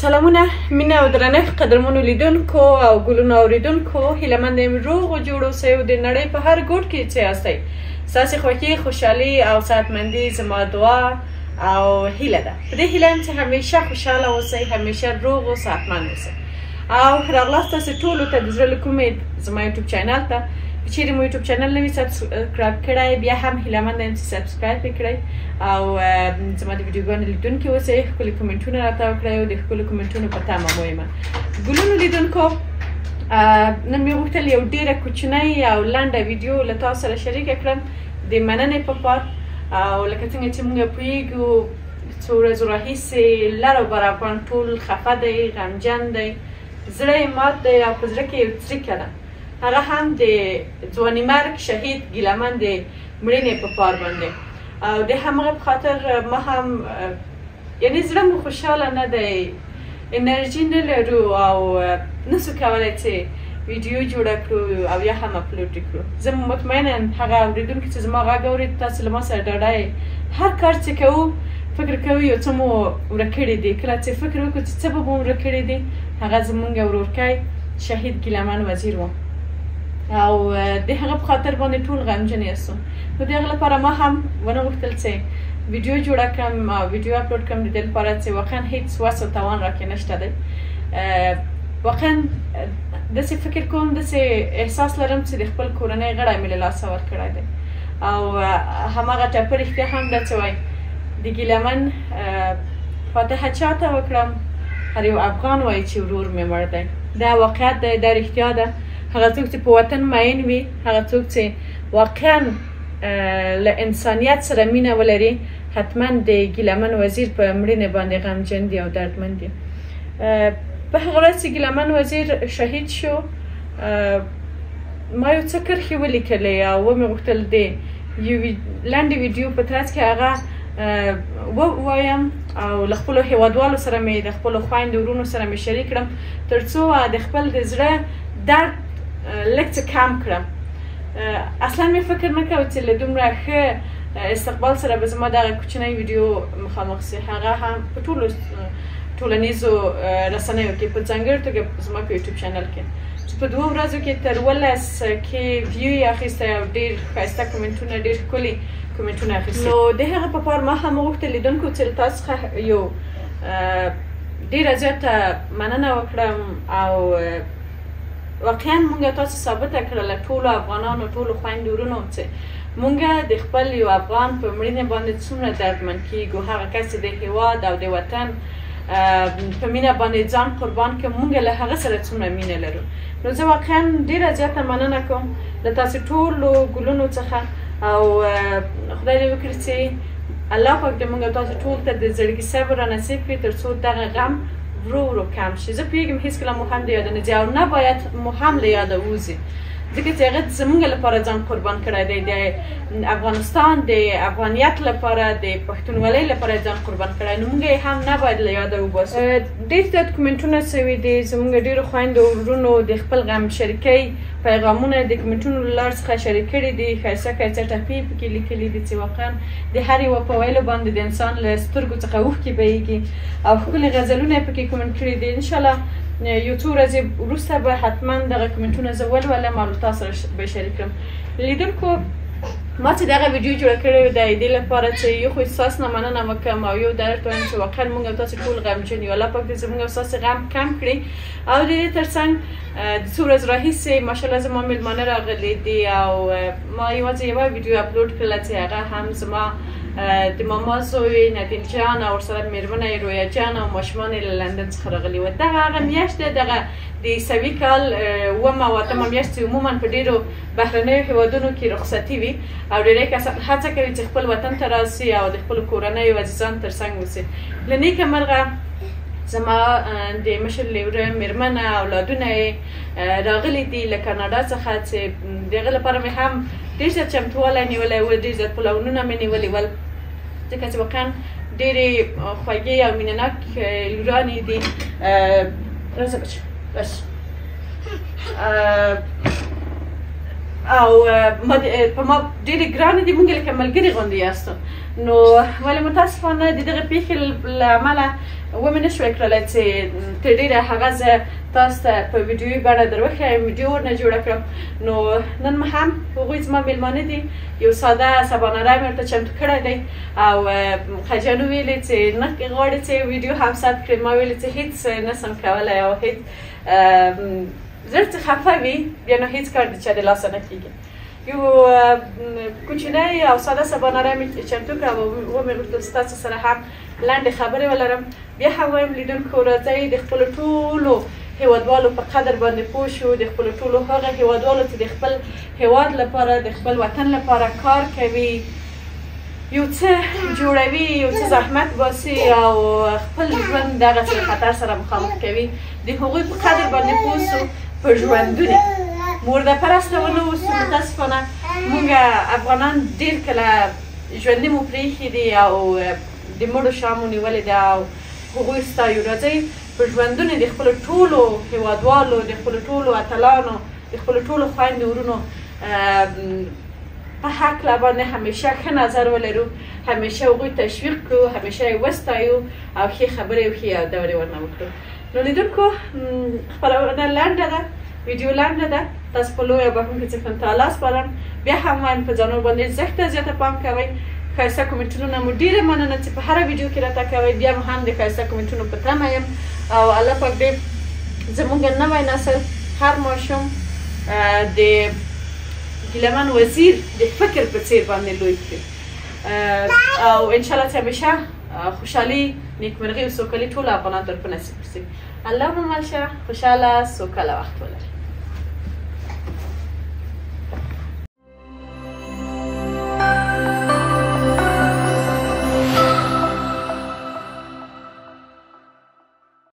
سلامونه مینه او درنښت قدرمنو لیدونکو او ګلونو اوریدونکو هیله مند یم روغ او جوړ اوسئ او د نړۍ په هر ګوټ کې چې یاستئ ستاسې خوښي خوشحالي او صحتمندي زما دعا او هیله ده په دې هیله یم چې همیشه خوشحاله اوسئ همیشه روغ او صحتمند اوسئ او راغلاست تاسې ټولو ته د زړه له کومې زما یوټیوب چینل ته که چیرې مو یوټیوب چینل نه وي سبسکرایب کړی بیا هم هیله منده یم چې سبسکرایب یې کړئ او زما د ویډیوګانو لیدونکي اوسئ ښکلي کومنټونه راته وکړئ او د ښکلو کومنټونو په تمه مو یم ګلونو لیدونکو نن مې غوښتل یو ډېره کوچنۍ او لنډه ویډیو له تاسو سره شریکه کړم د مننې په پار او لکه څنګه چې موږ پوهېږو څو ورځو راهیسې لر او بر افغان ټول خفه دی غمجن دی زړه یې مات دی او په زړه کې یو څریکه ده هغه هم د ځوانیمرګ شهید ګیلهمن د مړینې په پار باندې او د همغه په خاطر ما هم یعنی زړه مو خوشحاله نه دی انرژي نه لرو او نسو کولی چې ویډیو جوړه کړو او یا هم اپلوډ کړو زه مطمئنه هغه اورېدونکي چې زما غږ اوري تاسو له ما سره ډاډه یې هر کار چې کوو فکر کوو یو څه مو ورک کړي دي کله چې فکر وکړو چې څه به مو ورک کړي دي هغه زموږ ورورکی شهید ګیلهمن وزیر و او د هغه په خاطر باندې ټول غمجن یاستو نو د هغه لپاره ما هم ونه غوښتل چې ویډیو جوړه کړم او ویډیو اپلوډ کړم د دې لپاره چې واقعا هیڅ وس او توان راکې نشته دی واقعا داسې فکر کوم داسې احساس لرم چې د خپل کورنۍ غړی مې له لاسه ورکړی دی او هماغه ټپه رښتیا هم ده چې وایي د ګیلهمن فاتحه چا ته وکړم هر یو افغان وایي چې ورور مې مړ دی دا واقعیت دی دا رښتیا ده هغه څوک چې په وطن مین وي هغه څوک چې واقعا له انسانیت سره مینه ولري حتما د ګیلهمن وزیر په مړینې باندې غمجن دي او دردمند دي په هغه ورځ چې ګیلهمن وزیر شهید شو ما یو څه کرښې ولیکلې او ومې غوښتل د یو لنډې ویډیو په ترڅ کې هغه ووایم او له خپلو هیوادوالو سره مې د خپلو خویندو ورونو سره مې شریک کړم تر څو د خپل د زړه درد لږ څه کم کړم اصلا مې فکر نه کوم چې له دومره ښه استقبال سره به زما دغه کوچنۍ ویډیو مخامخ سي هغه هم په ټولو ټولنیزو رسنیو کې په ځانګړې توګه زما په یوټیوب چینل کې چې په 2 ورځو کې تر 12 کې ویو یې اخیستی او ډېر ښایسته کومنټونه ډېر ښکلي کومنټونه اخیستي نو د هغه په پار ما هم غوښتل لیدونکو چې له تاسو څخه یو ډېره زیاته مننه وکړم او واقعا مونږ تاسو ثابته کړل ټولو افغانانو ټولو خویندو ورونو چې مونږ د خپل یو افغان په مړینې باندې څومره دردمن کیږو هغه کس چې د هیواد او د وطن په مینه باندې ځان قربان کړي مونږ له هغه سره څومره مینه لرو نو زه واقعا ډېره زیاته مننه کوم له تاسو ټولو ګلونو څخه او خدای دې وکړي چې الله پاک دې مونږ تاسو ټول ته د زړګي صبر را نصیب کړي تر څو دغه غم ورو ورو کم شي زه پوهېږم هېڅکله مو هم د یاده نه ځي او نه باید مو هم له یاده ووځي ځکه چې هغه زموږ لپاره ځان قربان کړی دی د افغانستان د افغانیت لپاره د پښتونولۍ لپاره ځان قربان کړی نو موږ یې هم نه باید له یاده وباسو ډېر زیات کومنټونه سوي دي زموږ ډېرو خویندو ورونو د خپل غم شریکۍ پیغامونه د کومنټونو له لارې څخه شریک کړي دي ښایسته ښایسته ټپې پکې لیکلي دي چې واقعا د هر یوه په ویلو باندې د انسان له سترګو څخه اوښکې بهیږي او ښکلي غزلونه یې پکې کومنټ کړي دي انشاءالله یو څو ورځې وروسته به حتما دغه کومنټونه زه ولولم او له تاسو سره به شریک کړم لیدونکو ما چې دغه ویډیو جوړه کړې وه د دې لپاره چې یو خو ستاسو نه مننه وکړم او یو درته وایم چې واقعا موږ او تاسو ټول غمجن یو الله پاک دې زموږ او ستاسو غم کم کړي او د دې تر څنګ د څو ورځو راهیسې ماشاءالله زما میلمانه راغلي دي او ما یوازې یوه ویډیو اپلوډ کړله چې هغه هم زما د ماما زوی ندیم جان او ورسره مېرمنه یې رویا جان او ماشومان یې له لندن څخه راغلي وه دغه هغه میاشت ده دغه د عیسوي کال 8 او 8 میاشت چې عموما په ډېرو بهرنیو هېوادونو کې رخصتي وي او ډېری کسان هڅه کوي چې خپل وطن ته راسي او د خپلو کورنیو عزیزانو تر څنګ اوسي له نیکه مرغه زما د مشر لیوره مېرمنه اولادونه یې راغلي دي له کاناډا څخه چې د هغه لپاره مې هم ډېر زیات چمتووالی نیولی و ډېر زیات پلونونه مې نیولي ول ځکه چې واقعا ډېرې خوږې او مینهناک لورانې دي راځه بچه بس او په ما ډېرې ګرانې دي مونږ لکه ملګرې غوندې یاستو نو ولې متاسفانه د دغه پیښې له امله ومې نشوی کړلی چې تر ډېره هغه زه تاسو ته په ویډیوي بڼه در وښیم ویډیو ورنه جوړه کړم نو نن هم هغوی زما میلمانه دي یو ساده سباناری مې ورته چمتو کړی دی او خجانو ویلې چې نه غواړي چې ویډیو هم ثبت کړي ما ویلې چې هېڅ نسم کولی او هېڅ زر چې خفه وي بیا نو هېڅ کار د چا د لاسه نه کېږي یو کوچنی او ساده سباناری مې چمتو کړه او ومې غوښتل ستاسو سره هم لنډې خبرې ولرم بیا هم وایم لیدونکو راځئ د خپلو ټولو هیوادوالو په قدر باندې پوه شو د خپلو ټولو هغه هیوادوالو چې د خپل هیواد لپاره د خپل وطن لپاره کار کوي یو څه جوړوي یو څه زحمت باسي او خپل ژوند دغسې له خطر سره مخامخ کوي د هغوی په قدر باندې پوه سو په ژوندونه مرده پرسته ونه اوسو متاسفانه موږ افغانان ډېر کله ژوندي مو پرېښي دي او د مړو شا مو نیولې ده او هغوی ستایو راځئ په ژوندونه د خپلو ټولو هیوادوالو د خپلو ټولو اتلانو د خپلو ټولو خویندو ورونو په هکله باندې همیشه ښه نظر ولرو همیشه هغوی تشویق کړو همیشه یې وستایو او ښې خبرې او ښې یادونې ورنه وکړو نو لیدونکو خپرونه لنډه ده ویډیو لنډه ده تاسو په لویه بښونکي څښتن تعالی سپارم بیا هم وایم په ځانونو باندې زښته زیاته پام کوئ ښایسته کومنټونه مو ډېره مننه چې په هره ویډیو کې راته کوئ بیا هم د ښایسته کومنټونو په تمه یم او الله پاک دې زموږ نوی نسل هر ماشوم د ګیلهمن وزیر د فکر په څېر باندې لوی کړي او انشاءالله چې همیشه خوشحالي نیکمرغي او سوکالي ټولو افغانانو ته په نصیب شي الله مو مل شه خوشحاله سوکاله وخت ولرئ